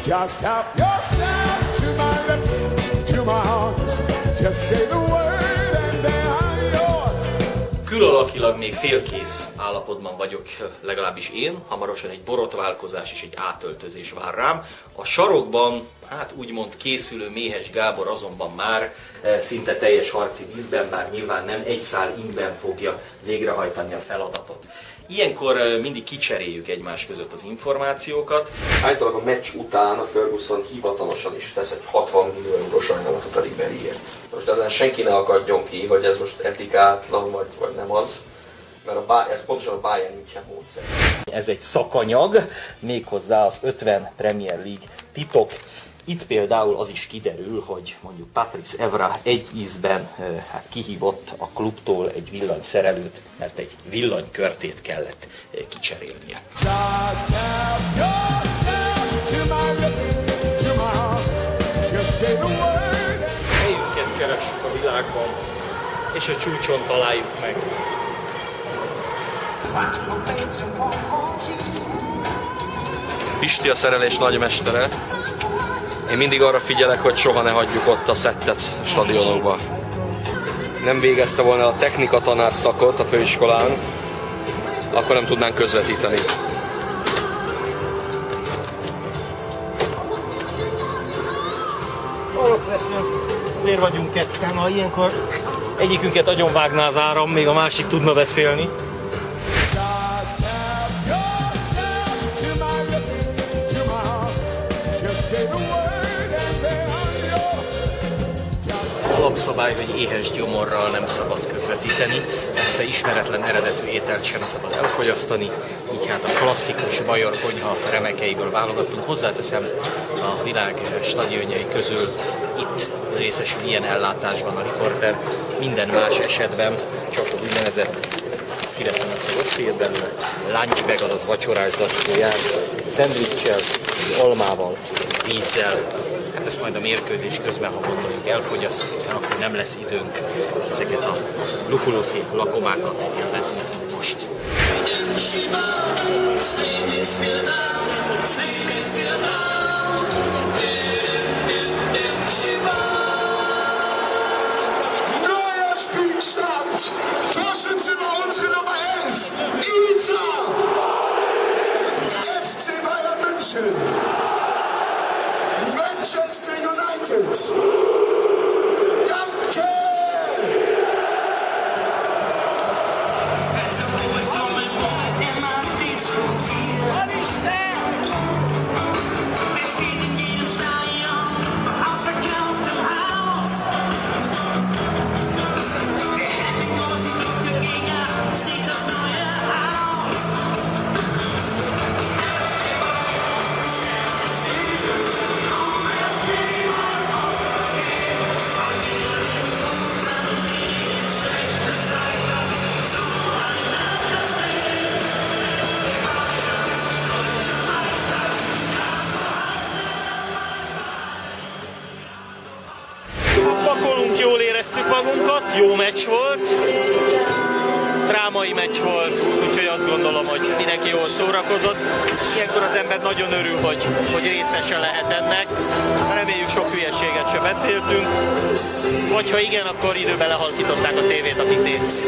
Just help yourself to my lips, to my arms. Just say the word and they are yours. Külalakilag még félkész állapotban vagyok, legalábbis én. Hamarosan egy borotválkozás és egy átöltözés vár rám. A sarokban, hát úgymond készülő Méhes Gábor azonban már szinte teljes harci vízben, bár nyilván nem egy szál ingben fogja végrehajtani a feladatot. Ilyenkor mindig kicseréljük egymás között az információkat. Állítólag a meccs után a Ferguson hivatalosan is tesz egy 60 millió eurós sajnálatot a Ribéryért. Most ezen senki ne akadjon ki, hogy ez most etikátlan vagy nem az, mert ez pontosan a Bayern München módszer. Ez egy szakanyag, méghozzá az 50 Premier League titok. Itt például az is kiderül, hogy mondjuk Patrice Evra egy ízben kihívott a klubtól egy villanyszerelőt, mert egy villanykörtét kellett kicserélnie. Helyünket keressük a világban, és a csúcson találjuk meg. Pisti a szerelés nagymestere. Én mindig arra figyelek, hogy soha ne hagyjuk ott a szettet a stadionokba. Nem végezte volna a technika tanár szakot a főiskolán, akkor nem tudnánk közvetíteni. Alapvetően azért vagyunk ketten, ha ilyenkor egyikünket agyonvágná az áram, még a másik tudna beszélni. Alapszabály, hogy éhes gyomorral nem szabad közvetíteni, persze ismeretlen eredetű ételt sem szabad elfogyasztani, így hát a klasszikus bajor konyha remekeiből válogattunk. Hozzáteszem, a világ stadionjai közül itt részesül ilyen ellátásban a riporter, minden más esetben csak az úgynevezett, ezt kiveszem ezt a rossz belőle, lunchbag, azaz vacsorás zacskóján, szendvicssel, almával, vízzel. Hát ezt majd a mérkőzés közben, ha gondoljuk, elfogyasszuk, hiszen akkor nem lesz időnk ezeket a lukulószi lakomákat élvezni most. Neuer Spielstand! Torschütze bei uns Nummer 11, Ibiza! FC Bayern München! Manchester United! Danke! Pakolunk, jól éreztük magunkat, jó meccs volt, drámai meccs volt, úgyhogy azt gondolom, hogy mindenki jól szórakozott. Ilyenkor az ember nagyon örül, hogy részese lehet ennek. Reméljük, sok hülyeséget se beszéltünk, vagy ha igen, akkor időben lehalkították a tévét, akik nézték.